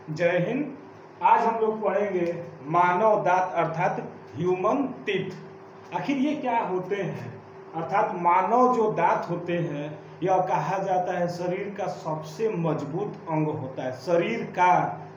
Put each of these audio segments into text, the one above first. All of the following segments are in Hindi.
जय हिंद। आज हम लोग पढ़ेंगे मानव दांत अर्थात ह्यूमन टीथ। आखिर ये क्या होते हैं? अर्थात मानव जो दांत होते हैं यह कहा जाता है शरीर का सबसे मजबूत अंग होता है।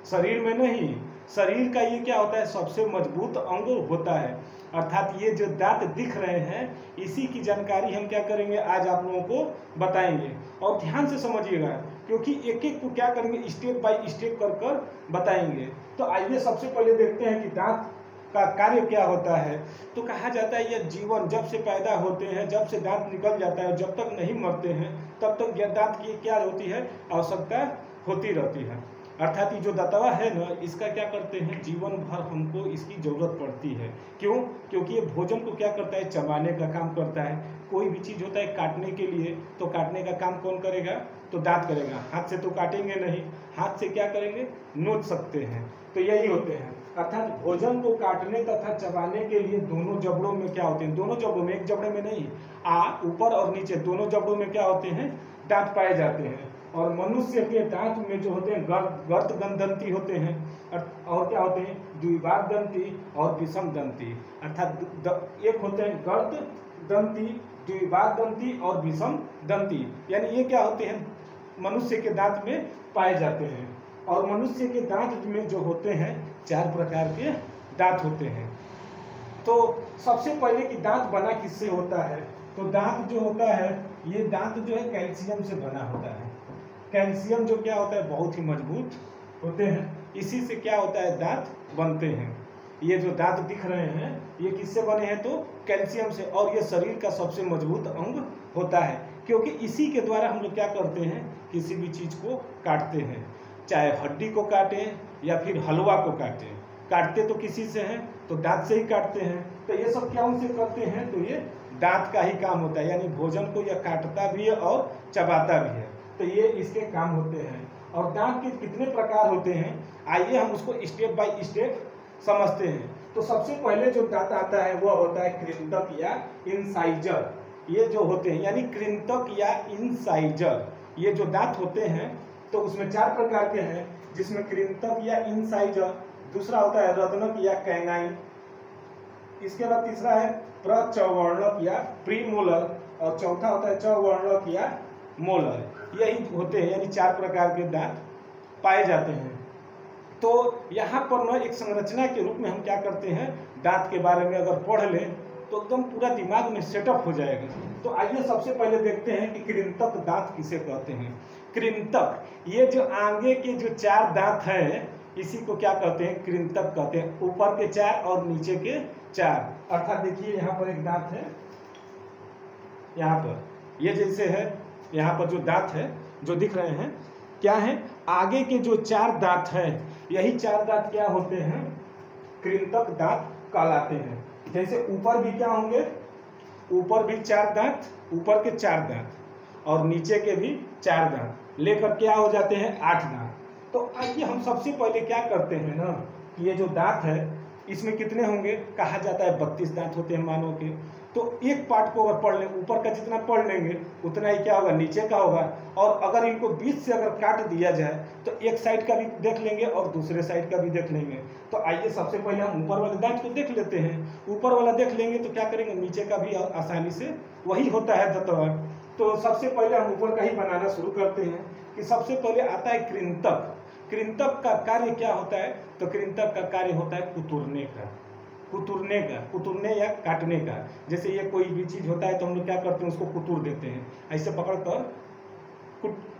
शरीर में नहीं, शरीर का ये क्या होता है? सबसे मजबूत अंग होता है। अर्थात ये जो दांत दिख रहे हैं इसी की जानकारी हम क्या करेंगे, आज आप लोगों को बताएंगे। और ध्यान से समझिएगा क्योंकि एक एक को क्या करेंगे, स्टेप बाय स्टेप कर बताएंगे। तो आइए सबसे पहले देखते हैं कि दांत का कार्य क्या होता है। तो कहा जाता है यह जीवन जब से पैदा होते हैं, जब से दांत निकल जाता है, जब तक नहीं मरते हैं तब तक यह दांत की क्या होती है, आवश्यकता होती रहती है। अर्थात ये जो दांतवा है ना, इसका क्या करते हैं, जीवन भर हमको इसकी जरूरत पड़ती है। क्यों? क्योंकि ये भोजन को क्या करता है, चबाने का काम करता है। कोई भी चीज़ होता है काटने के लिए, तो काटने का काम कौन करेगा? तो दांत करेगा। हाथ से तो काटेंगे नहीं, हाथ से क्या करेंगे, नोच सकते हैं। तो यही होते हैं। अर्थात भोजन को काटने तथा चबाने के लिए दोनों जबड़ों में क्या होते हैं, दोनों जबड़ों में, एक जबड़े में नहीं, ऊपर और नीचे दोनों जबड़ों में क्या होते हैं, दांत पाए जाते हैं। और मनुष्य के दांत में जो होते हैं गर्द दंती होते हैं, और क्या होते हैं, द्विबाद दंती और विषम दंती। अर्थात एक होते हैं गर्द दंती, द्विबाद दंती और विषम दंती। यानी ये क्या होते हैं, मनुष्य के दांत में पाए जाते हैं। और मनुष्य के दांत में जो होते हैं 4 प्रकार के दांत होते हैं। तो सबसे पहले कि दांत बना किससे होता है? तो दांत जो होता है, ये दांत जो है कैल्शियम से बना होता है। कैल्शियम जो क्या होता है, बहुत ही मजबूत होते हैं। इसी से क्या होता है, दांत बनते हैं। ये जो दांत दिख रहे हैं ये किससे बने हैं? तो कैल्शियम से। और ये शरीर का सबसे मजबूत अंग होता है, क्योंकि इसी के द्वारा हम लोग क्या करते हैं, किसी भी चीज़ को काटते हैं। चाहे हड्डी को काटें या फिर हलवा को काटें, काटते तो किसी से हैं, तो दांत से ही काटते हैं। तो ये सब क्या उनसे करते हैं, तो ये दांत का ही काम होता है। यानी भोजन को यह काटता भी है और चबाता भी है। तो ये इसके काम होते हैं। और दांत के कितने प्रकार होते हैं, आइए हम उसको स्टेप बाय स्टेप समझते हैं। तो सबसे पहले जो दांत आता है वह होता है कृंतक या इंसाइजर। ये जो होते हैं यानी कृंतक या इंसाइजर, ये जो दांत होते हैं तो उसमें 4 प्रकार के हैं, जिसमें कृंतक या इंसाइजर, दूसरा होता है रत्नक या कैनाइन, इसके बाद तीसरा है प्रचवर्णक या प्रीमोलर, और चौथा होता है चवर्णक या मोलर। यही होते हैं, यानी 4 प्रकार के दांत पाए जाते हैं। तो यहाँ पर ना एक संरचना के रूप में हम क्या करते हैं, दांत के बारे में अगर पढ़ लें तो एकदम पूरा दिमाग में सेटअप हो जाएगा। तो आइए सबसे पहले देखते हैं कि कृंतक दांत किसे कहते हैं। कृंतक, ये जो आगे के जो 4 दांत हैं इसी को क्या कहते हैं, कृंतक कहते हैं। ऊपर के 4 और नीचे के 4। अर्थात देखिए यहाँ पर एक दांत है, यहाँ पर ये जैसे है, यहाँ पर जो दांत है जो दिख रहे हैं क्या है, आगे के जो 4 दांत हैं यही 4 दांत क्या होते हैं, कृंतक दांत कहलाते हैं। जैसे ऊपर भी क्या होंगे, ऊपर भी 4 दांत, ऊपर के 4 दांत और नीचे के भी 4 दांत लेकर क्या हो जाते हैं, 8 दांत। तो आइए हम सबसे पहले क्या करते हैं ना, कि ये जो दांत है इसमें कितने होंगे, कहा जाता है 32 दांत होते हैं मानव के। तो एक पार्ट को अगर पढ़ लें, ऊपर का जितना पढ़ लेंगे उतना ही क्या होगा, नीचे का होगा। और अगर इनको बीच से अगर काट दिया जाए तो एक साइड का भी देख लेंगे और दूसरे साइड का भी देख लेंगे। तो आइए सबसे पहले हम ऊपर वाले दांत को देख लेते हैं। ऊपर वाला देख लेंगे तो क्या करेंगे, नीचे का भी आसानी से वही होता है दांतवा। तो सबसे पहले हम ऊपर का ही बनाना शुरू करते हैं कि सबसे पहले आता है कृंतक। कृंतक का कार्य क्या होता है, तो कृंतक का कार्य होता है कुतुरने या काटने का। जैसे ये कोई भी चीज होता है तो हम लोग क्या करते हैं, उसको कुतुर देते हैं, ऐसे पकड़कर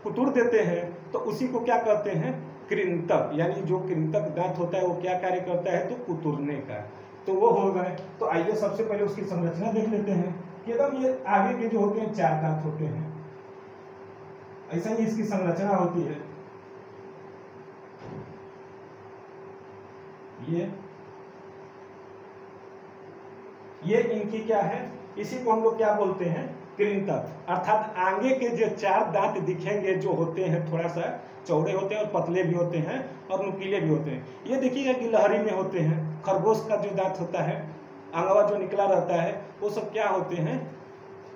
कुतुर देते हैं, तो उसी को क्या कहते हैं, कृंतक। यानी जो कृंतक दांत होता है वो क्या कार्य करता है, तो कुतुरने का। तो वो हो गए। तो आइए सबसे पहले उसकी संरचना देख लेते हैं कि एकदम ये आगे के जो होते हैं 4 दांत होते हैं, ऐसा ही इसकी संरचना होती है। ये इनकी क्या है, इसी को हम लोग क्या बोलते हैं, कृंतक। अर्थात आगे के जो 4 दांत दिखेंगे जो होते हैं थोड़ा सा चौड़े होते हैं और पतले भी होते हैं और नुकीले भी होते हैं। ये देखिएगा कि लहरी में होते हैं। खरगोश का जो दांत होता है, अंगवा जो निकला रहता है, वो सब क्या होते हैं,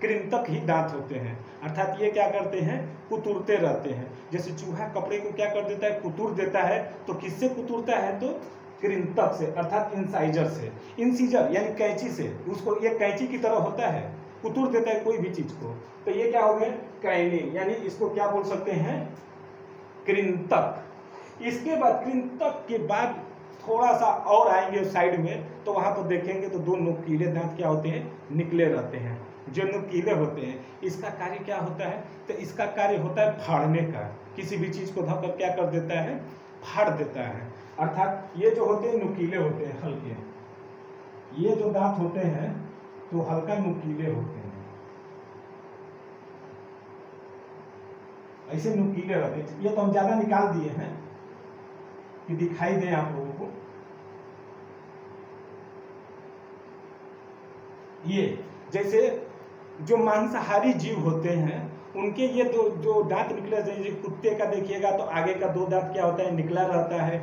कृंतक ही दांत होते हैं, अर्थात ये क्या करते हैं, कुतुरते रहते हैं। जैसे चूहा कपड़े को क्या कर देता है, कुतुर देता है, तो किससे कुतुरता है, तो कृंतक से, अर्थात इंसाइजर से। इंसीजर यानी कैंची से, उसको ये कैंची की तरह होता है, कुतुर देता है कोई भी चीज को। तो ये क्या हो गए, कैनिंग, यानी इसको क्या बोल सकते हैं, कृंतक। इसके बाद कृंतक के बाद थोड़ा सा और आएंगे साइड में, तो वहां पर देखेंगे तो दो नुकीले दांत क्या होते हैं, निकले रहते हैं, जो नुकीले होते हैं। इसका कार्य क्या होता है, तो इसका कार्य होता है फाड़ने का, किसी भी चीज को धोकर क्या कर देता है, फाड़ देता है। अर्थात ये जो होते हैं नुकीले होते हैं, हल्के, ये जो दांत होते हैं तो हल्का नुकीले होते हैं, ऐसे नुकीले रहते हैं। ये तो हम ज्यादा निकाल दिए हैं कि दिखाई दे आप लोगों को। ये जैसे जो मांसाहारी जीव होते हैं उनके ये जो दांत निकले, जैसे कुत्ते का देखिएगा तो आगे का दो दांत क्या होता है, निकला रहता है,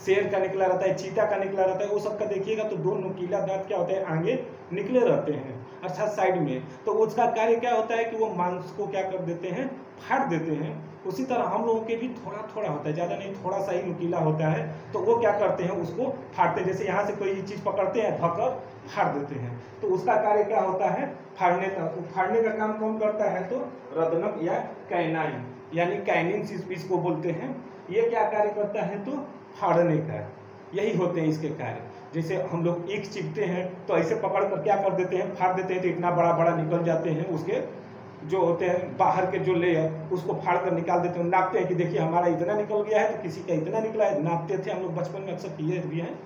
शेर का निकला रहता है, चीता का निकला रहता है, वो सब का देखिएगा तो दो नुकीला दांत क्या होते हैं, आगे निकले रहते हैं, अर्थात साइड में। तो उसका कार्य क्या होता है कि वो मांस को क्या कर देते हैं, फाड़ देते हैं। उसी तरह हम लोगों के भी थोड़ा थोड़ा होता है, ज्यादा नहीं, थोड़ा सा ही नुकीला होता है, तो वो क्या करते हैं, उसको फाड़ते हैं। जैसे यहाँ से कोई चीज पकड़ते हैं, धक्कर फाड़ देते हैं, तो उसका कार्य क्या होता है, फाड़ने का। तो फाड़ने का काम कौन करता है, तो रदनक या कैनाइन, यानी कैनिन इसको बोलते हैं। ये क्या कार्य करता है, तो फाड़ने का, यही होते हैं इसके कार्य। जैसे हम लोग ईख चिपते हैं तो ऐसे पकड़ कर क्या कर देते हैं, फाड़ देते हैं, तो इतना बड़ा बड़ा निकल जाते हैं, उसके जो होते हैं बाहर के जो लेयर, उसको फाड़ कर निकाल देते हैं, नापते हैं कि देखिए हमारा इतना निकल गया है, तो किसी का इतना निकला है, नापते थे हम लोग बचपन में, अक्सर किए भी हैं।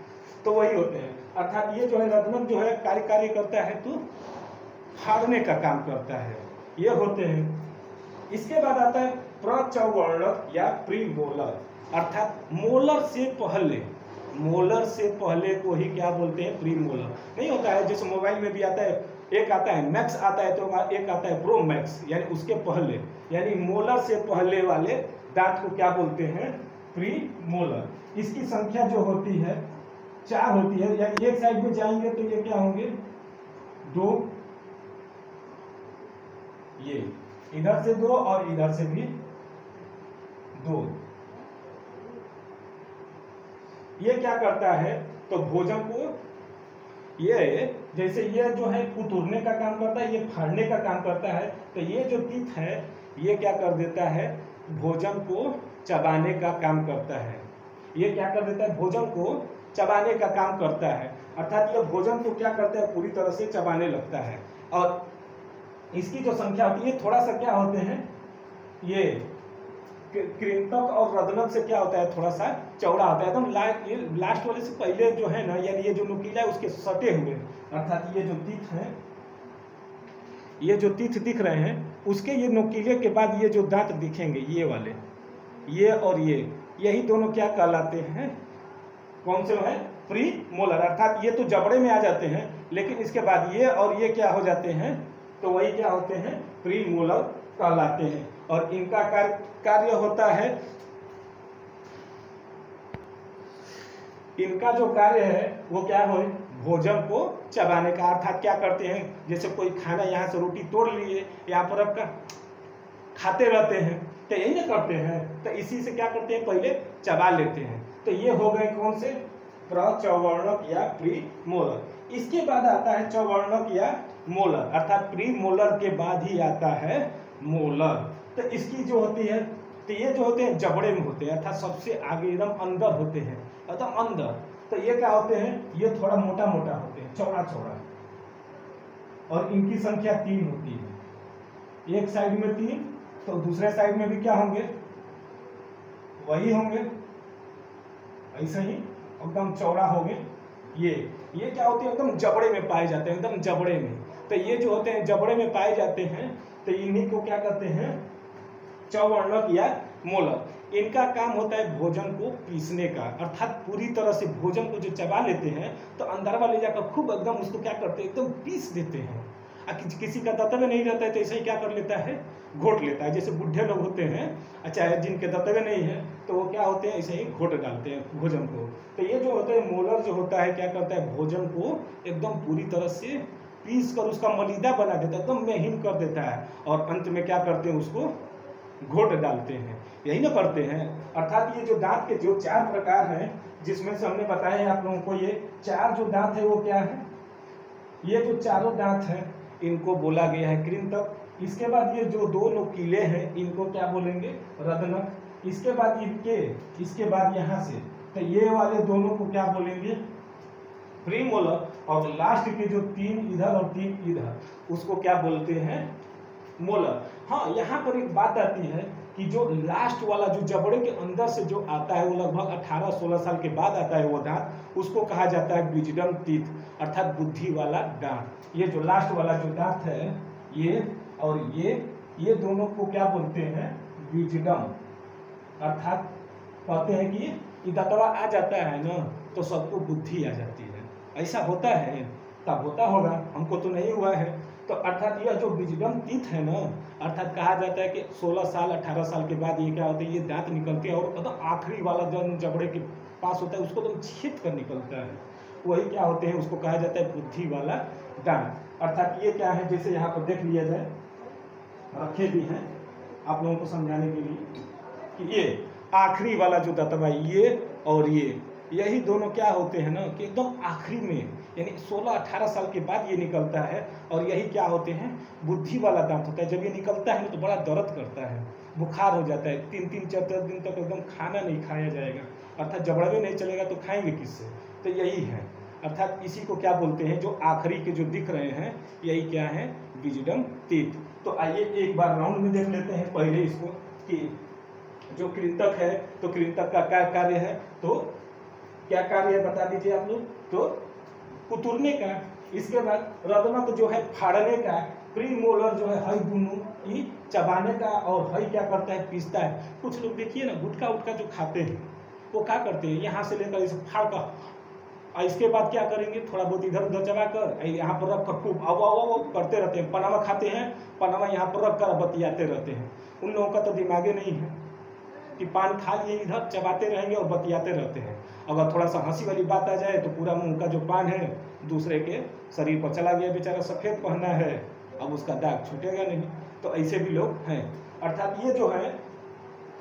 तो वही होते हैं, अर्थात ये जो है रदनक जो है कार्य करता है, तो फाड़ने का काम करता है, ये होते हैं। इसके बाद आता है प्रचवर्णक या प्रीमोलर, अर्थात मोलर से पहले, मोलर से पहले को ही क्या बोलते हैं, प्रीमोलर। नहीं होता है, जैसे मोबाइल में भी आता है, एक आता है मैक्स आता है, तो एक आता है प्रो मैक्स, यानी उसके पहले, यानी मोलर से पहले वाले दांत को क्या बोलते हैं, प्रीमोलर। इसकी संख्या जो होती है 4 होती है, यानी एक साइड में जाएंगे तो ये क्या होंगे, 2, ये इधर से 2 और इधर से भी 2। ये क्या करता है, तो भोजन को, ये जैसे ये जो है कुतुरने का काम करता है, ये फाड़ने का काम करता है। तो ये जो तीत है ये क्या कर देता है, भोजन को चबाने का काम करता है। ये क्या कर देता है, भोजन को चबाने का काम करता है, अर्थात ये भोजन को क्या करता है, पूरी तरह से चबाने लगता है। और इसकी जो संख्या होती है, थोड़ा सा क्या होते हैं, ये कृंतक और रदनक से क्या होता है, थोड़ा सा चौड़ा होता है, एकदम ये लास्ट वाले से पहले जो है ना, यानी ये जो नुकीला है उसके सटे हुए, अर्थात ये जो तीत है, ये जो तीत दिख रहे हैं, उसके ये नुकीले के बाद ये जो दांत दिखेंगे, ये वाले, ये और ये, यही दोनों क्या कहलाते हैं, कौन से है, प्री मोलर। अर्थात ये तो जबड़े में आ जाते हैं, लेकिन इसके बाद ये और ये क्या हो जाते हैं, तो वही क्या होते हैं, प्री मोलर कहलाते हैं। और इनका कार्य होता है, इनका जो कार्य है वो क्या हो, भोजन को चबाने का। अर्थात क्या करते हैं, जैसे कोई खाना यहाँ से रोटी तोड़ लिए, यहाँ पर आपका खाते रहते हैं, तो यही ना करते हैं, तो इसी से क्या करते हैं, पहले चबा लेते हैं। तो ये हो गए कौन से, प्रचवर्णक या प्रीमोलर। इसके बाद आता है चवर्णक या मोलर, अर्थात प्रीमोलर के बाद ही आता है मोलर। तो इसकी जो होती है, तो ये जो होते हैं जबड़े में होते हैं, अर्थात सबसे आगे एकदम अंदर होते हैं, एकदम अंदर। तो ये क्या होते हैं, ये थोड़ा मोटा मोटा होते हैं, चौड़ा चौड़ा, और इनकी संख्या 3 होती है, एक साइड में 3, तो दूसरे साइड में भी क्या होंगे, वही होंगे, ऐसे ही एकदम चौड़ा होंगे। ये क्या होते हैं, एकदम जबड़े में पाए जाते हैं, एकदम जबड़े में। तो ये जो होते हैं जबड़े में पाए जाते हैं, तो इन्हीं को क्या कहते हैं, चवर्णक या मोलर। इनका काम होता है भोजन को पीसने का, अर्थात पूरी तरह से भोजन को जो चबा लेते हैं, तो अंदर वाले जाकर खूब एकदम उसको क्या करते हैं, एकदम पीस देते हैं। किसी का दतवे नहीं रहता है तो ऐसे ही क्या कर लेता है, घोट लेता है। जैसे बुढ़े लोग होते हैं, अच्छा है, जिनके दतवे नहीं है, तो वो क्या होते हैं, ऐसे ही घोट डालते हैं भोजन को। तो ये जो होता है मोलर जो होता है, क्या करता है, भोजन को एकदम पूरी तरह से पीस कर उसका मलीदा बना देता है, एकदम महीन कर देता है, और अंत में क्या करते हैं, उसको घोट डालते हैं। यही ना करते हैं। अर्थात ये जो दांत के जो 4 प्रकार हैं, जिसमें से हमने बताया आप लोगों को, ये 4 जो दांत है वो क्या है, ये जो चारों दांत हैं इनको बोला गया है कृंतक। इसके बाद ये जो 2 नुकीले हैं इनको क्या बोलेंगे, रदनक। इसके बाद इसके बाद यहाँ से तो ये वाले दोनों को क्या बोलेंगे, प्रीमोलर। और लास्ट के जो 3 इधर और 3 इधर उसको क्या बोलते हैं, मोलर। हाँ, यहाँ पर एक बात आती है कि जो लास्ट वाला जो जबड़े के अंदर से जो आता है वो लगभग 18-16 साल के बाद आता है वो दांत, उसको कहा जाता है विजडम टीथ, अर्थात बुद्धि वाला दांत। ये जो लास्ट वाला जो दांत है ये और ये दोनों को क्या बोलते हैं, विजडम। अर्थात कहते हैं कि दांतवा आ जाता है ना तो सबको बुद्धि आ जाती है। ऐसा होता है, तब होता होगा, हमको तो नहीं हुआ है। तो अर्थात यह जो विजडम टीथ है ना, अर्थात कहा जाता है कि 16 साल 18 साल के बाद ये क्या होते हैं, ये दांत निकलते हैं, और मतलब आखिरी वाला जो जबड़े के पास होता है उसको तो छीत कर निकलता है, वही क्या होते हैं, उसको कहा जाता है बुद्धि वाला दांत। अर्थात ये क्या है, जैसे यहाँ पर देख लिया जाए, रखे भी हैं आप लोगों को समझाने के लिए कि ये आखिरी वाला जो दांतवा, ये और यही दोनों क्या होते हैं ना कि एकदम आखिरी में, यानी 16-18 साल के बाद ये निकलता है, और यही क्या होते हैं, बुद्धि वाला दांत होता है। जब ये निकलता है ना तो बड़ा दर्द करता है, बुखार हो जाता है, 3-4 दिन तक एकदम खाना नहीं खाया जाएगा, अर्थात जबड़े नहीं चलेगा तो खाएंगे किससे, तो यही है। अर्थात इसी को क्या बोलते हैं, जो आखिरी के जो दिख रहे हैं यही क्या है, विजडम टीथ। तो आइए एक बार राउंड में देख लेते हैं पहले इसको, कि जो कृंतक है तो कृंतक का क्या कार्य है, तो क्या कार्य है बता दीजिए आप लोग, तो कुतुरने का। इसके बाद रदनक जो है फाड़ने का, प्रीमोलर जो है हई दोनों चबाने का, और हई क्या करता है, पीसता है। कुछ लोग देखिए ना गुटखा उटखा जो खाते हैं वो क्या करते हैं, यहाँ से लेकर इसे फाड़ कर, और इसके बाद क्या करेंगे, थोड़ा बहुत इधर उधर चबा कर यहाँ पर रख कर खूब आओ करते रहते हैं। पनामा खाते हैं, पनामा यहाँ पर रख कर बतियाते रहते हैं। उन लोगों का तो दिमागे नहीं है कि पान खा लिए इधर चबाते रहेंगे और बतियाते रहते हैं। अगर थोड़ा सा हंसी वाली बात आ जाए तो पूरा मुंह का जो पान है दूसरे के शरीर पर चला गया, बेचारा सफ़ेद पहना है, अब उसका दाग छूटेगा नहीं। तो ऐसे भी लोग हैं। अर्थात ये जो है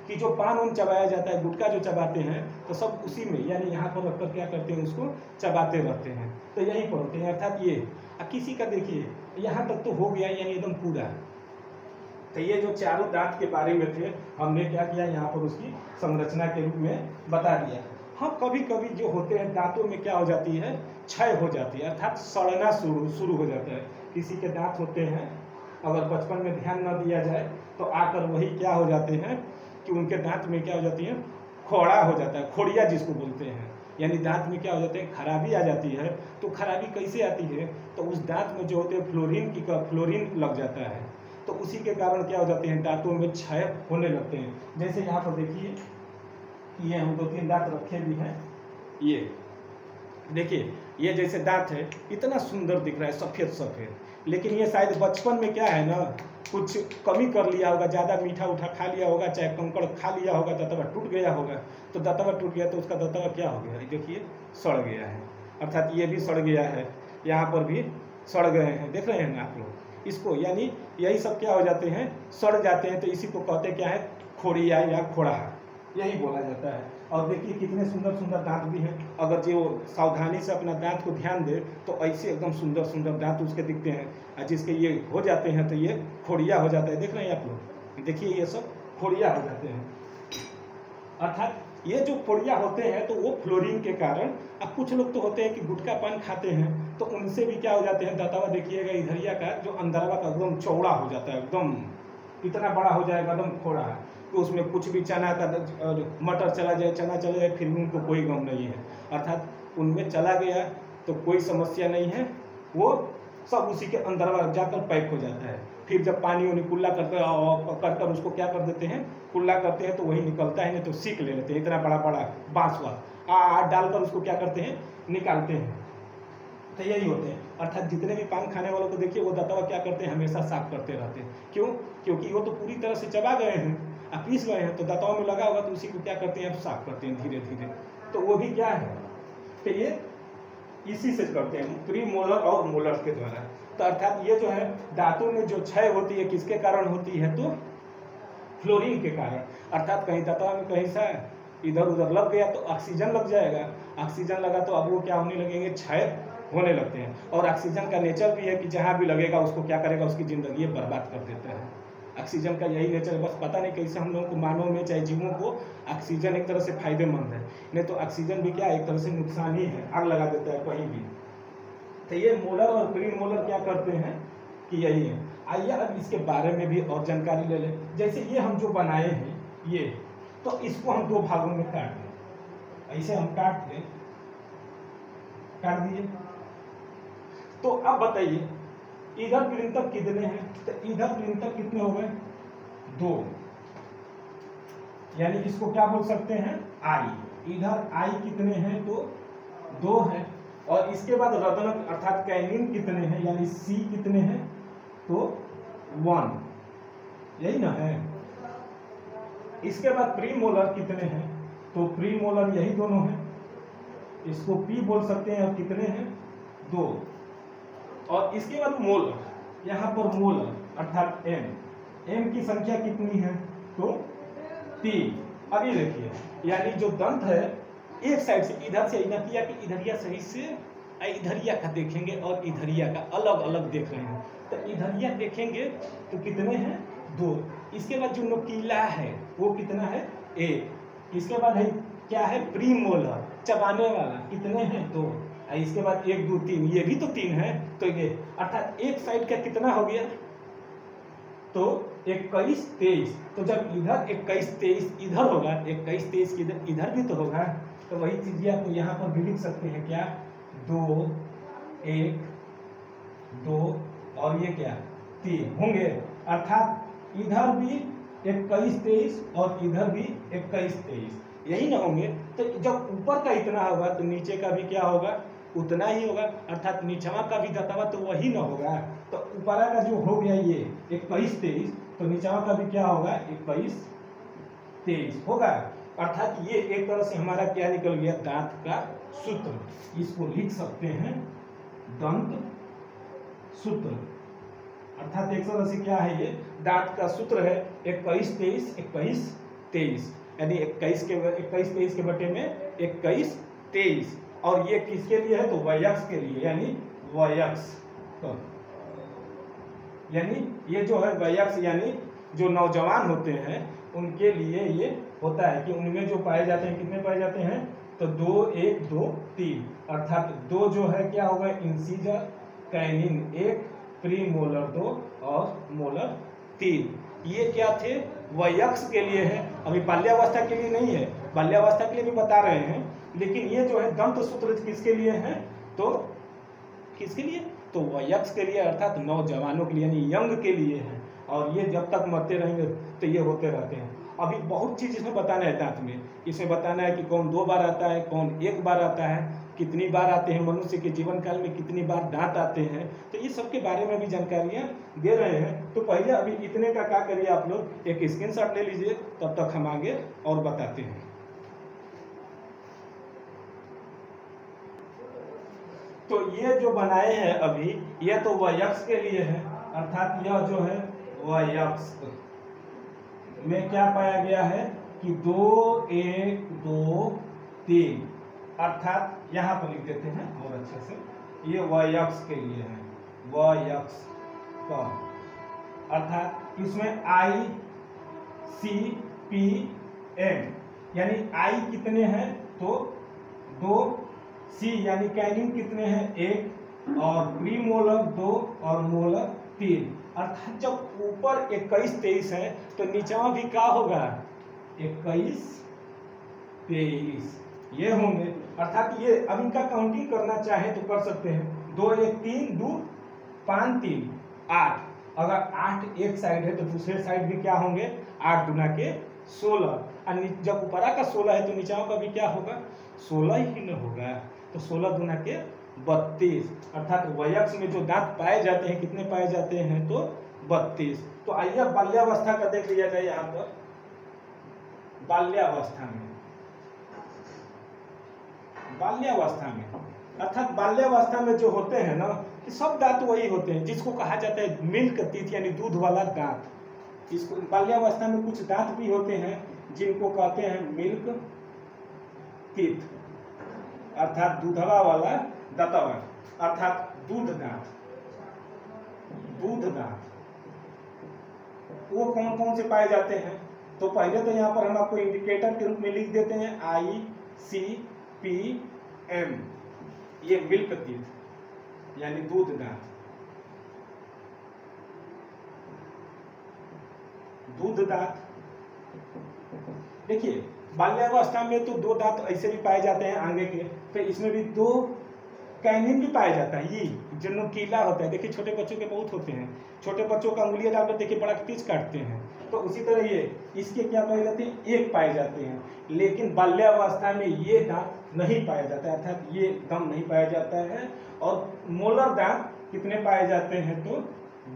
कि जो पान उन चबाया जाता है, गुटखा जो चबाते हैं, तो सब उसी में, यानी यहाँ पर रखकर क्या करते हैं, उसको चबाते रहते हैं। तो यहीं पर होते हैं। अर्थात ये किसी का देखिए यहाँ तक तो हो गया, यानी एकदम पूरा। तो ये जो चारों दांत के बारे में थे, हमने क्या किया, यहाँ पर उसकी संरचना के रूप में बता दिया। हाँ, कभी कभी जो होते हैं दांतों में क्या हो जाती है, क्षय हो जाती है, अर्थात सड़ना शुरू हो जाता है। किसी के दांत होते हैं, अगर बचपन में ध्यान न दिया जाए तो आकर वही क्या हो जाते हैं कि उनके दांत में क्या हो जाती है, खोड़ा हो जाता है, खोड़िया जिसको बोलते हैं, यानी दांत में क्या हो जाते हैं, खराबी आ जाती है। तो खराबी कैसे आती है, तो उस दांत में जो होते हैं फ्लोरीन लग जाता है, तो उसी के कारण क्या हो जाते हैं, दांतों में क्षय होने लगते हैं। जैसे यहाँ पर देखिए, ये हम 2-3 दांत रखे भी हैं, ये देखिए, ये जैसे दांत है इतना सुंदर दिख रहा है, सफ़ेद सफ़ेद, लेकिन ये शायद बचपन में क्या है ना, कुछ कमी कर लिया होगा, ज़्यादा मीठा उठा खा लिया होगा, चाहे कंकड़ खा लिया होगा, दांतवा टूट गया होगा। तो दांतवा टूट गया तो उसका दांतवा क्या हो गया, देखिए सड़ गया है। अर्थात ये भी सड़ गया है, यहाँ पर भी सड़ गए हैं, देख रहे हैं ना आप लोग इसको, यानी यही सब क्या हो जाते हैं, सड़ जाते हैं। तो इसी को कहते क्या है, खोड़िया या खोड़ाहा, यही बोला जाता है। और देखिए कितने सुंदर सुंदर दांत भी हैं, अगर जो सावधानी से अपना दांत को ध्यान दे तो ऐसे एकदम सुंदर सुंदर दांत उसके दिखते हैं। और जिसके ये हो जाते हैं तो ये खोड़िया हो जाता है, देख रहे हैं आप लोग, देखिए ये सब खोड़िया हो जाते हैं। अर्थात ये जो खोड़िया होते हैं तो वो फ्लोरीन के कारण, अब कुछ लोग तो होते हैं कि गुटखा पान खाते हैं तो उनसे भी क्या हो जाते हैं, दांतवा देखिएगा इधरिया का जो अंदरवा का एकदम चौड़ा हो जाता है, एकदम इतना बड़ा हो जाएगा, एकदम खोड़ा है। तो उसमें कुछ भी चना का मटर चला जाए, चना चला जाए, फिर भी उनको कोई गम नहीं है। अर्थात उनमें चला गया तो कोई समस्या नहीं है, वो सब उसी के अंदर जाकर पैक हो जाता है। फिर जब पानी उन्हें कुल्ला कर उसको क्या कर देते हैं, कुल्ला करते हैं तो वही निकलता है, नहीं तो सीख ले लेते हैं, इतना बड़ा बड़ा बांस वाला डालकर उसको क्या करते हैं, निकालते हैं। तो यही होते हैं। अर्थात जितने भी पान खाने वालों को देखिए, वो दांतवा क्या करते हैं, हमेशा साफ करते रहते हैं। क्यों? क्योंकि वो तो पूरी तरह से चबा गए हैं, पीस गए हैं, तो दांतवा में लगा होगा तो उसी को क्या करते हैं, अब साफ करते हैं धीरे धीरे। तो वो भी क्या है, तो ये इसी से करते हैं, प्री मोलर और मोलर के द्वारा। तो अर्थात ये जो है धातु में जो क्षय होती है किसके कारण होती है, तो फ्लोरीन के कारण। अर्थात कहीं तत्व में कहीं सा इधर उधर लग गया तो ऑक्सीजन लग जाएगा, ऑक्सीजन लगा तो अब वो क्या होने लगेंगे, क्षय होने लगते हैं। और ऑक्सीजन का नेचर भी है कि जहाँ भी लगेगा उसको क्या करेगा, उसकी जिंदगी बर्बाद कर देता है। ऑक्सीजन का यही नेचर है, बस पता नहीं कैसे हम लोगों को मानव में चाहे जीवों को ऑक्सीजन एक तरह से फायदेमंद है, नहीं तो ऑक्सीजन भी क्या एक तरह से नुकसान ही है, आग लगा देता है कहीं भी। तो ये मोलर और प्री मोलर क्या करते हैं कि यही है। आइए अब इसके बारे में भी और जानकारी ले लें। जैसे ये हम जो बनाए हैं ये, तो इसको हम दो भागों में काट दें, ऐसे हम काट दिए। तो अब बताइए इधर प्रिंटर कितने हैं, तो इधर प्रिंटर कितने हो गए, 2, यानी इसको क्या बोल सकते हैं, आई। इधर आई कितने हैं, तो 2 है। और इसके बाद रदनक अर्थात कैनिन कितने हैं, यानी सी कितने हैं, तो 1, यही ना है। इसके बाद प्री मोलर कितने हैं, तो प्री मोलर यही दोनों हैं, इसको पी बोल सकते हैं। और कितने हैं, 2। और इसके बाद मोलर, यहाँ पर मोलर अर्थात एम की संख्या कितनी है, तो 3। अब ये देखिए, यानी जो दंत है एक साइड से इधरिया की इधरिया सही से इधरिया का देखेंगे और इधरिया का अलग अलग देख रहे हैं। तो इधरिया देखेंगे तो कितने हैं, 2। इसके बाद जो नोकीला है वो कितना है, 1। इसके बाद है क्या है, प्री मोलर चबाने वाला, कितने हैं, 2। इसके बाद 1 2 3, ये भी तो 3 है। तो ये अर्थात एक साइड का कितना हो गया, तो 21 23। तो जब इधर 21 23 इधर होगा, 21 23 इधर भी तो होगा। तो वही चीज आपको यहाँ पर भी लिख सकते हैं, क्या, 2 1 2 और ये क्या, 3 होंगे। अर्थात इधर भी 21 23 और इधर भी 21 23, यही ना होंगे। तो जब ऊपर का इतना होगा तो नीचे का भी क्या होगा, उतना ही होगा। अर्थात नीचवा का भी दतवा तो वही ना होगा। तो ऊपरा का जो हो गया ये 21 23, तो नीचवा का भी क्या होगा, 21 23 होगा। अर्थात ये एक तरह से हमारा क्या निकल गया, दांत का सूत्र। इसको लिख सकते हैं दंत सूत्र। अर्थात एक तरह से क्या है, ये दांत का सूत्र है 21 23 21 23, यानी 21 23 के बटे में 21 23। और ये किसके लिए है, तो वयस्क के लिए, यानी वयस्क। यानी ये जो है वयस्क, यानी जो नौजवान होते हैं उनके लिए ये होता है कि उनमें जो पाए जाते हैं, कितने पाए जाते हैं, तो 2 1 2 3। अर्थात 2 जो है क्या होगा, इंसीजर, कैनिन 1, प्री मोलर 2 और मोलर 3। ये क्या थे, वयस्क के लिए है। अभी बाल्यावस्था के लिए नहीं है, बाल्यावस्था के लिए भी बता रहे हैं, लेकिन ये जो है दंत सूत्र किसके लिए है, तो किसके लिए, तो वयस्क के लिए, अर्थात नौजवानों के लिए, यानी यंग के लिए है। और ये जब तक मरते रहेंगे तो ये होते रहते हैं। अभी बहुत चीज इसमें बताना है दांत में, इसमें बताना है कि कौन 2 बार आता है, कौन 1 बार आता है, कितनी बार आते हैं, मनुष्य के जीवन काल में कितनी बार दांत आते हैं। तो ये सब के बारे में भी जानकारियां दे रहे हैं। तो पहले अभी इतने का क्या करिए, आप लोग एक स्क्रीनशॉट ले लीजिए, तब तक हम आगे और बताते हैं। तो ये जो बनाए हैं अभी, ये तो वयस्क के लिए है। अर्थात यह जो है वयस्क में क्या पाया गया है कि 2 1 2 3। अर्थात यहाँ पर लिख देते हैं और अच्छे से, ये वयस्क के लिए है, वयस्क का। अर्थात इसमें आई सी पी एम, यानी आई कितने हैं, तो 2, सी यानी कैनिन कितने हैं, 1, और प्री मोलर 2 और मोलर 3। अर्थात जब ऊपर 21 23 है तो नीचा भी क्या होगा, 21 23 ये होंगे। अर्थात ये अब इनका काउंटिंग करना चाहे तो कर सकते हैं, 2 1 3 2 5 3 8। अगर 8 एक साइड है तो दूसरे साइड भी क्या होंगे, 8 गुना के 16। जब ऊपरा का 16 है तो नीचा का भी क्या होगा, 16 ही न होगा। तो 16 गुना के 32। अर्थात वयस्क में जो दांत पाए जाते हैं, कितने पाए जाते हैं, तो 32। तो आइए बाल्यावस्था का देख लिया जाए। यहाँ पर बाल्यावस्था में अर्थात बाल्यावस्था में जो होते हैं ना, ये सब दांत वही होते हैं जिसको कहा जाता है मिल्क टीथ यानी दूध वाला दांत। इसको बाल्यावस्था में कुछ दांत भी होते हैं जिनको कहते हैं मिल्क टीथ, अर्थात दूधवा वाला दांतवा, अर्थात दूध दांत। दूध दांत वो कौन कौन से पाए जाते हैं? तो पहले तो यहाँ पर हम आपको इंडिकेटर के रूप में लिख देते हैं ICPM, ये मिल्क टीथ यानी दूध दांत। दूध दांत देखिए, बाल्यावस्था में तो दो दांत ऐसे भी पाए जाते हैं आगे के, फिर इसमें भी दो कैनिन भी पाया जाता है, ये जो नुकीला होता है। देखिए छोटे बच्चों के बहुत होते हैं, छोटे बच्चों का उंगलियां डालकर देखिए बड़ा तेज काटते हैं, तो उसी तरह ये इसके क्या पाए जाते हैं? एक पाए जाते हैं। लेकिन बाल्यावस्था में ये दांत नहीं पाया जाता है, अर्थात ये दम नहीं पाया जाता है। और मोलर दांत कितने पाए जाते हैं? तो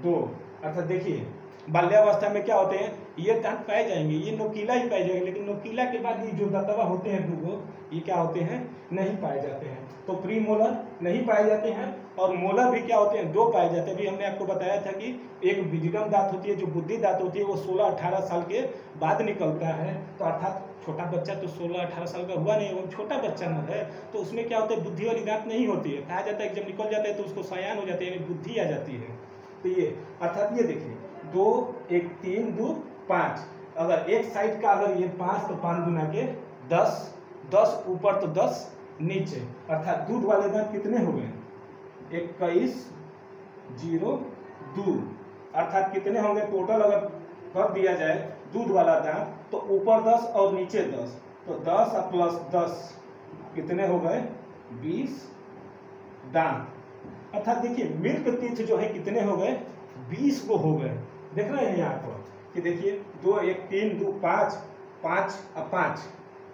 दो। अर्थात देखिए बाल्यावस्था में क्या होते हैं? ये दांत पाए जाएंगे, ये नोकीला ही पाए जाएंगे, लेकिन नोकीला के बाद ये जो दांतवा होते हैं दो, ये क्या होते हैं? नहीं पाए जाते हैं। तो प्री मोलर नहीं पाए जाते हैं, और मोलर भी क्या होते हैं? दो पाए जाते हैं। अभी हमने आपको बताया था कि एक विजडम दांत होती है, जो बुद्धि दांत होती है, वो 16-18 साल के बाद निकलता है। तो अर्थात छोटा बच्चा तो 16-18 साल का हुआ नहीं, वो छोटा बच्चा न है, तो उसमें क्या होता है? बुद्धि वाली दांत नहीं होती है। कहा जाता है कि जब निकल जाता है तो उसको सयान हो जाती है, यानी बुद्धि आ जाती है। तो ये अर्थात ये देखिए 2 1 3 2 5, अगर एक साइड का अगर ये 5 तो 5 गुना के 10, 10 ऊपर तो 10 नीचे, अर्थात दूध वाले दांत कितने हो गए? 21 0 2, अर्थात कितने होंगे टोटल? अगर कर दिया जाए दूध वाला दांत तो ऊपर 10 और नीचे 10, तो 10 प्लस 10 कितने हो गए? 20 दांत। अर्थात देखिए मिल्क टीथ जो है कितने हो गए? 20 को हो गए। देख रहे हैं यहाँ पर कि देखिए 2 1 3 2 5 5 और 5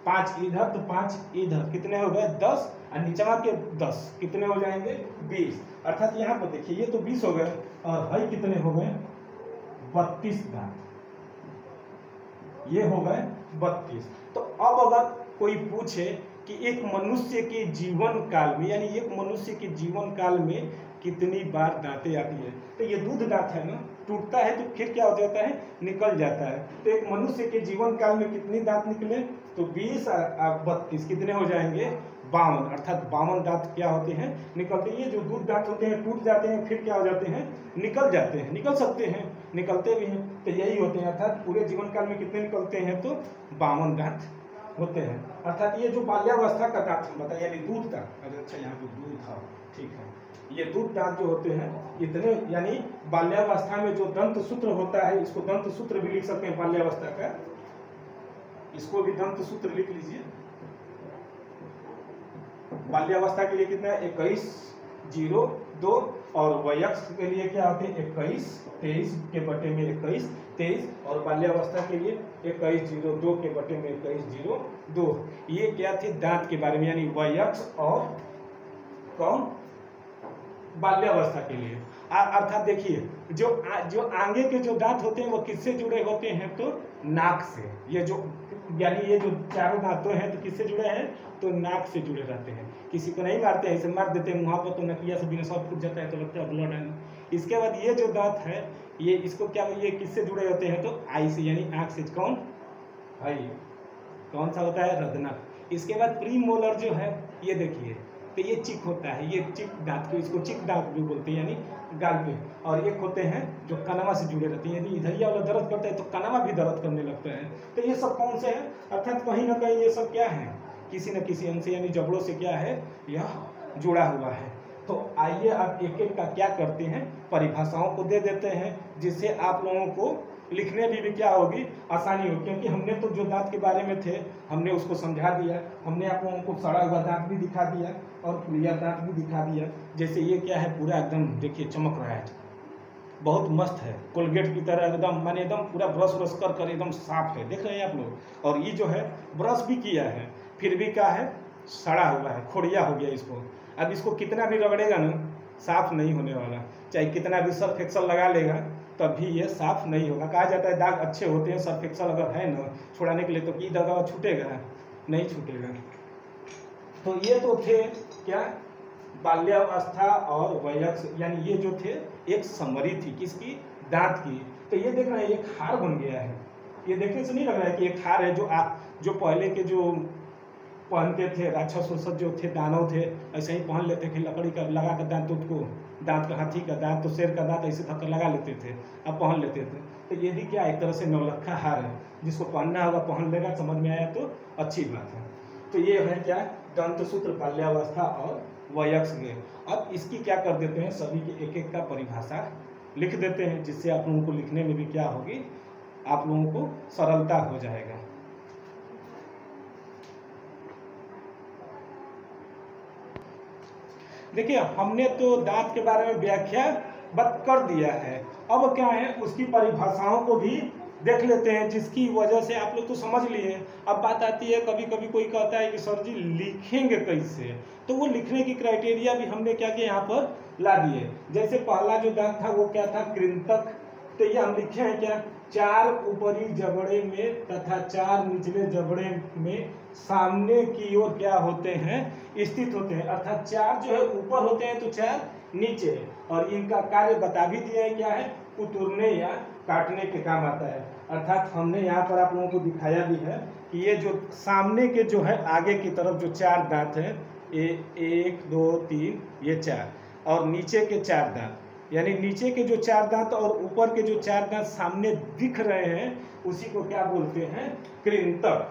5 इधर तो 5 इधर, कितने हो गए? 10, और नीचवा के 10 कितने हो जाएंगे? 20। अर्थात यहाँ पर देखिए ये तो 20 हो गए, और भाई कितने हो गए? 32 दांत, ये हो गए 32। तो अब अगर कोई पूछे कि एक मनुष्य के जीवन काल में, यानी एक मनुष्य के जीवन काल में कितनी बार दांतें आती है, तो ये दूध दांत है ना, टूटता है तो फिर क्या हो जाता है? निकल जाता है। तो एक मनुष्य के जीवन काल में कितनी दांत निकले? तो 20 और 32 कितने हो जाएंगे? 52, अर्थात 52 दांत क्या होते हैं? निकलते हैं। ये जो दूध दांत होते हैं टूट जाते हैं, फिर क्या हो जाते हैं? निकल जाते हैं, निकल सकते हैं, निकलते भी हैं। तो यही होते हैं, अर्थात पूरे जीवन काल में कितने निकलते हैं? तो 52 दांत होते हैं। अर्थात ये जो बाल्यावस्था का दांत बताया, यानी दूध दांत। अच्छा यहाँ पे दूध था, ठीक है। ये दूध दांत जो होते हैं इतने, यानी बाल्यावस्था में जो दंत सूत्र होता है, इसको दंत सूत्र भी लिख सकते हैं बाल्यावस्था का, इसको भी दंत सूत्र लिख लीजिए। बाल्यावस्था के लिए कितना है? 21 0 2, और वयस्क के लिए क्या होते हैं? 21 23 के बटे में 21 23, और बाल्यावस्था के लिए 21 0 2 के बटे में 21 0 2। ये क्या थे? दांत के बारे में, यानी वयस्क और कौन? बाल्यावस्था के लिए। अर्थात देखिए जो आगे के जो दांत होते हैं वो किससे जुड़े होते हैं? तो नाक से। ये जो यानी ये जो चारों दांतों हैं तो किससे जुड़े हैं? तो नाक से जुड़े रहते हैं। किसी को नहीं मारते हैं, ऐसे मार देते हैं मुँह पर तो नकिया से बिना सब फूट जाता है, तो लगता है ब्लड है। इसके बाद ये जो दांत है, ये इसको क्या, ये किससे जुड़े होते हैं? तो आई से, यानी आँख से। कौन? आई। कौन सा होता है? रदनक। इसके बाद प्री मोलर जो है, ये देखिए, तो ये चिक होता है, ये चिक दांत को, इसको चिक दांत भी बोलते हैं, यानी गाल पे। और एक होते हैं जो कनवा से जुड़े रहते हैं, यदि इधरिया वाला दर्द करता है तो कनवा भी दर्द करने लगता है। तो ये सब कौन से हैं? अर्थात कहीं ना कहीं ये सब क्या है? किसी न किसी अंश से, यानी जबड़ों से क्या है? यह जुड़ा हुआ है। तो आइए अब एक एक का क्या करते हैं? परिभाषाओं को दे देते हैं, जिससे आप लोगों को लिखने भी क्या होगी? आसानी होगी। क्योंकि हमने तो जो दांत के बारे में थे हमने उसको समझा दिया, हमने आप लोगों को सड़ा हुआ दांत भी दिखा दिया और पुलिया दांत भी दिखा दिया। जैसे ये क्या है? पूरा एकदम देखिए चमक रहा है, बहुत मस्त है, कोलगेट की तरह एकदम, माने एकदम पूरा ब्रश व्रश कर कर एकदम साफ है। देख रहे हैं आप लोग? और ये जो है ब्रश भी किया है, फिर भी क्या है? सड़ा हुआ है, खोड़िया हो गया इसको। अब इसको कितना भी रगड़ेगा ना, साफ नहीं होने वाला। चाहे कितना भी सर्फ एक्सल लगा लेगा तब भी ये साफ नहीं होगा। कहा जाता है दाग अच्छे होते हैं, सर्फ एक्सल अगर है ना छुड़ाने के लिए, तो ये दाग छूटेगा? नहीं छूटेगा। तो ये तो थे क्या? बाल्यावस्था और वयस्क, यानी ये जो थे एक समरी थी किसकी, दांत की। तो ये देख रहे हैं एक हार बन गया है, ये देखने से नहीं लग रहा है कि एक हार है जो पहले के जो पहनते थे राक्षस वसत जो थे दानव थे ऐसे ही पहन लेते थे, लकड़ी का लगा कर दांत को, दांत का हाथी का दांत तो शेर का दांत ऐसे धक्कर लगा लेते थे, अब पहन लेते थे। तो ये भी क्या एक तरह से नौलखा हार है, जिसको पहनना होगा पहन लेगा, समझ में आया तो अच्छी बात है। तो ये है क्या, दंतसूत्र बाल्यावस्था और वयस्क। अब इसकी क्या कर देते हैं, सभी के एक एक का परिभाषा लिख देते हैं, जिससे आप लोगों को लिखने में भी क्या होगी, आप लोगों को सरलता हो जाएगा। देखिए हमने तो दांत के बारे में व्याख्या कर दिया है, अब क्या है उसकी परिभाषाओं को भी देख लेते हैं, जिसकी वजह से आप लोग तो समझ लिए। अब बात आती है, कभी कभी कोई कहता है कि सर जी लिखेंगे कैसे, तो वो लिखने की क्राइटेरिया भी हमने क्या किया यहाँ पर ला दिए। जैसे पहला जो दांत था वो क्या था, कृंतक। तो ये हम लिखे हैं क्या, 4 ऊपरी जबड़े में तथा 4 निचले जबड़े में सामने की ओर क्या होते हैं, स्थित होते हैं। अर्थात 4 जो है ऊपर होते हैं तो 4 नीचे, और इनका कार्य बता भी दिया है क्या है, कुतरने या काटने के काम आता है। अर्थात हमने यहाँ पर आप लोगों को दिखाया भी है कि ये जो सामने के जो है आगे की तरफ जो 4 दांत हैं, 1 2 3 ये 4, और नीचे के 4 दांत, यानी नीचे के जो 4 दांत और ऊपर के जो 4 दांत सामने दिख रहे हैं, उसी को क्या बोलते हैं, कृंतक।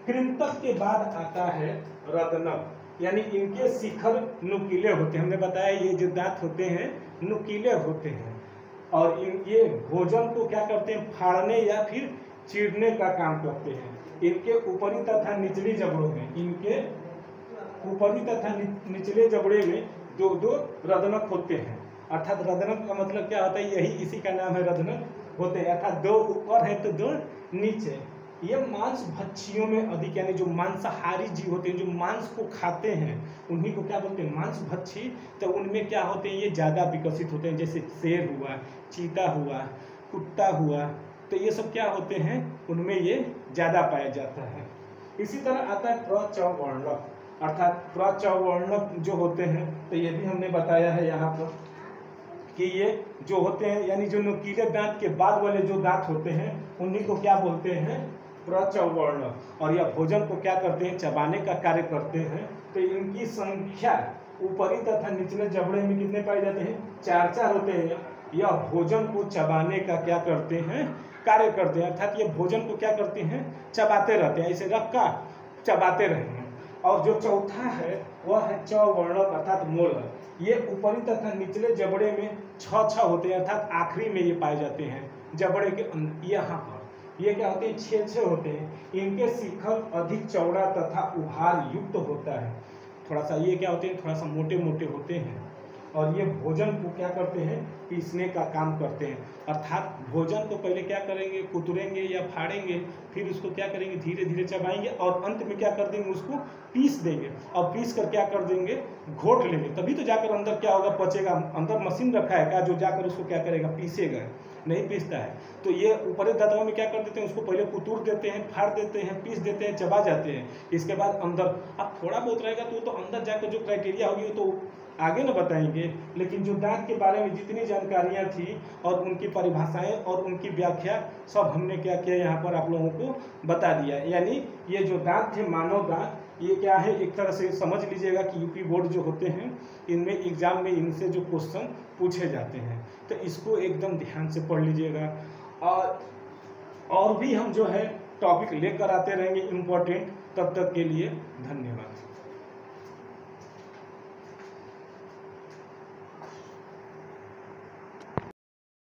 कृंतक के बाद आता है रदनक, यानी इनके शिखर नुकीले होते हैं। हमने बताया ये जो दांत होते हैं नुकीले होते हैं, और ये भोजन को क्या करते हैं, फाड़ने या फिर चीरने का काम करते हैं। इनके ऊपरी तथा निचली जबड़ों में, इनके ऊपरी तथा निचले जबड़े में 2 रदनक होते हैं। अर्थात रदनक का मतलब क्या होता है, यही इसी का नाम है, रदनक होते हैं। अर्थात 2 ऊपर है तो 2 नीचे। ये मांस भक्षियों में अधिक, यानी जो मांसाहारी जीव होते हैं, जो मांस को खाते हैं, उन्हीं को क्या बोलते हैं, मांस भक्षी। तो उनमें क्या होते हैं, ये ज़्यादा विकसित होते हैं, जैसे शेर हुआ, चीता हुआ, कुत्ता हुआ, तो ये सब क्या होते हैं, उनमें ये ज़्यादा पाया जाता है। इसी तरह आता है प्रचवर्णक, अर्थात प्रचवर्णक जो होते हैं, तो ये भी हमने बताया है यहाँ पर कि ये जो होते हैं, यानी जो नुकीले दांत के बाद वाले जो दांत होते हैं, उन्हीं को क्या बोलते हैं, प्रचवर्णक। और यह भोजन को क्या करते हैं, चबाने का कार्य करते हैं। तो इनकी संख्या ऊपरी तथा निचले जबड़े में कितने पाए जाते हैं, 4 होते हैं। यह भोजन को चबाने का क्या करते हैं, कार्य करते हैं। अर्थात ये भोजन को क्या करते हैं, चबाते रहते हैं, ऐसे रख का चबाते रहेंगे। और जो चौथा है वह है चवर्णक, अर्थात मोलक। ये ऊपरी तथा निचले जबड़े में 6 होते हैं, अर्थात आखिरी में ये पाए जाते हैं जबड़े के यहाँ पर। ये क्या होते हैं, 6 होते हैं। इनके शिखर अधिक चौड़ा तथा उभार युक्त होता है। थोड़ा सा ये क्या होते हैं, थोड़ा सा मोटे मोटे होते हैं, और ये भोजन को क्या करते हैं, पीसने का काम करते हैं। अर्थात भोजन को पहले क्या करेंगे, कुतरेंगे या फाड़ेंगे, फिर उसको क्या करेंगे, धीरे धीरे चबाएंगे, और अंत में क्या कर देंगे, उसको पीस देंगे, और पीस कर क्या कर देंगे, घोट लेंगे, तभी तो जाकर अंदर क्या होगा, पचेगा। अंदर मशीन रखा है क्या, जो जाकर उसको क्या करेगा, पीसेगा, नहीं पीसता है। तो ये ऊपरी दांतों में क्या कर देते हैं, उसको पहले कुतूर देते हैं, फाड़ देते हैं, पीस देते हैं, चबा जाते हैं। इसके बाद अंदर अब थोड़ा बहुत रहेगा तो अंदर जाकर जो क्राइटेरिया होगी वो तो आगे न बताएंगे, लेकिन जो दांत के बारे में जितनी जानकारियां थी और उनकी परिभाषाएं और उनकी व्याख्या सब हमने क्या किया, यहाँ पर आप लोगों को बता दिया। यानी ये जो दांत थे, मानव दांत, ये क्या है, एक तरह से समझ लीजिएगा कि यूपी बोर्ड जो होते हैं, इनमें एग्जाम में इनसे जो क्वेश्चन पूछे जाते हैं, तो इसको एकदम ध्यान से पढ़ लीजिएगा। और भी हम जो है टॉपिक लेकर आते रहेंगे इम्पोर्टेंट। तब तक के लिए धन्यवाद।